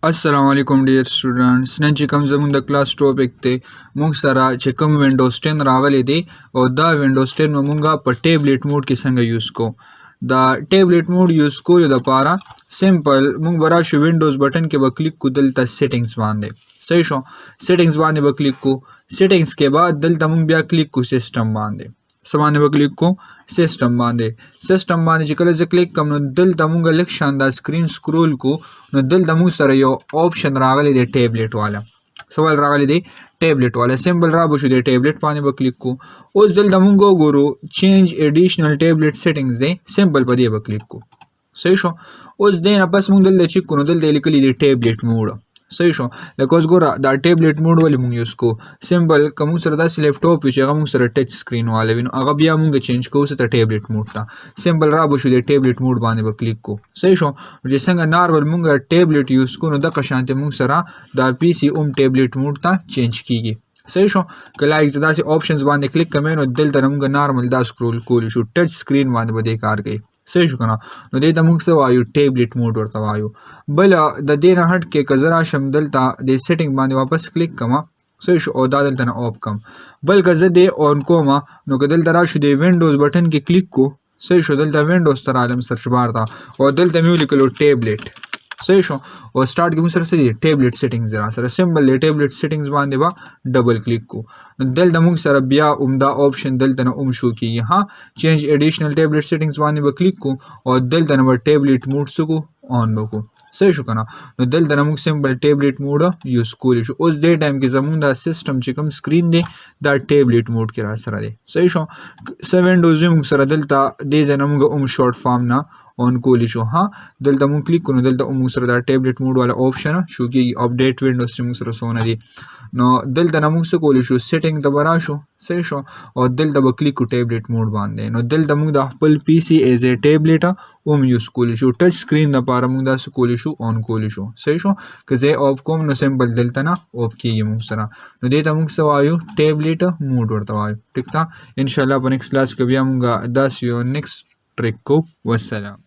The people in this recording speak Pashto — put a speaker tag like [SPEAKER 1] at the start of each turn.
[SPEAKER 1] अस्सलामुअलैकुम dear students none چې کوم زموږ د کلاس ټاپک ته موږ سره چې کوم وینډوز 10 راغلی دی او دا وینډوز 10 موږ په ټیبلیټ موډ کې څنګه یوز کو دا ټیبلیټ موډ یوز کولو لپاره سمپل موږ براشو وینډوز بٹن کې به کلیک کو دلته سیټینګز باندې صحیح شو سیټینګز باندې به کلیک کو سیټینګز کې بعد دلته موږ بیا کلیک کو سیستم باندې سمانه به کلیک کو سیستم باندې چې کله زه کلیک کوم نو دلته موږ لږ شان دا سکرین سکرول کو نو دلته موږ سره یو آپشن راغلی دی ټیبلیټ والا سوال راغلی دی ټیبلیټ والا سمبل را بشو دی ټیبلیټ باندې به کلیک کو اوس دلته موږ وګورو چینج ایډیشنل ټیبلیټ سیټینګز دی سمبل په دې به کلیک کو صحیح شو اوس دینه پس موږ دلته چیک کو نو دلته لیکلی دی ټیبلیټ موډ صحیح شو لکه اوس ګوره دا ټیبلیټ موډ ولې موږ یوز کو سمبل کوم سره داسې لیپټاپ چې هغه موږ سره ټچ سکرین والا وي نو هغه بیا موږ چینج کوو ته ټیبلیټ موډ ته سمبل را بشو دی ټیبلیټ موډ باندې به کلیک کو صحیح شو چې څنګه نارمل موږ ټیبلیټ یوز کو نو دغه شانته موږ سره دا پی سي ټیبلیټ موډ ته چینج کیږي صحیح شو کله چې داسې آپشنز باندې کلیک کوم نو دلته موږ نارمل دا سکرول کولی شو ټچ سکرین باندې به دې کار کوي صحیح شو کنه نو دې ته موږ څه وایو ټیبلیټ موډ ورته وایو بل د دې نه هټ کې کزرا شم دلته د سیټینګ باندې واپس کلیک کما صحیح شو او دا دلته نه اپ کم بل که زه دې اون کوم نو که دلته راشو د وینډوز بٹن کې کلیک کو صحیح شو دلته وینډوز تر عالم سرچ بار تا او دلته میو لیکلو ټیبلیټ صحیح شو او سٹارټ کې موږ سره سړي ټیبلیټ سیټینګز را سره سمبل دی ټیبلیټ سیټینګز باندې با ډبل کلیک کو دلته موږ سره بیا عمده آپشن دلته نه شو کیږي ها چینج ایډیشنل ټیبلیټ سیټینګز باندې به کلیک کو او دلته نه ټیبلیټ موډ سکو آن وکړو صحیح شو کنه نو دلته موږ سمبل ټیبلیټ موډ یوز کولی شو اوس دې ټایم کې زموږ دا سیستم چې کوم سکرین دی دا ټیبلیټ موډ کې را سره دی صحیح شو 7 وینډوز موږ سره دلته دې ځنه موږ شارټ فارم نه اون کولی شو ها دلته موږ کلیک کړو دلته موږ سره دا ټیبلیټ موډ والا آپشن شو کیږي اپډیټ وینډوز چې موږ سره سونه دي نو دلته موږ څه کولی شو سیټینګ ته براشو صحیح شو او دلته به کلیک کو ټیبلیټ موډ باندې نو دلته موږ د خپل پی سي ایز ا ټیبلیټ یوز کولی شو ټچ سکرین لپاره موږ دا څه کولی شو اون کولی شو صحیح شو که زه اپ کوم نو سمبل دلته نه اپ کیږي موږ سره نو دې ته موږ څه وایو ټیبلیټ موډ ورته وایو ټیک تا ان شاء الله په نیکست کلاس کې بیا موږ دا یو نیکست ټریک کو والسلام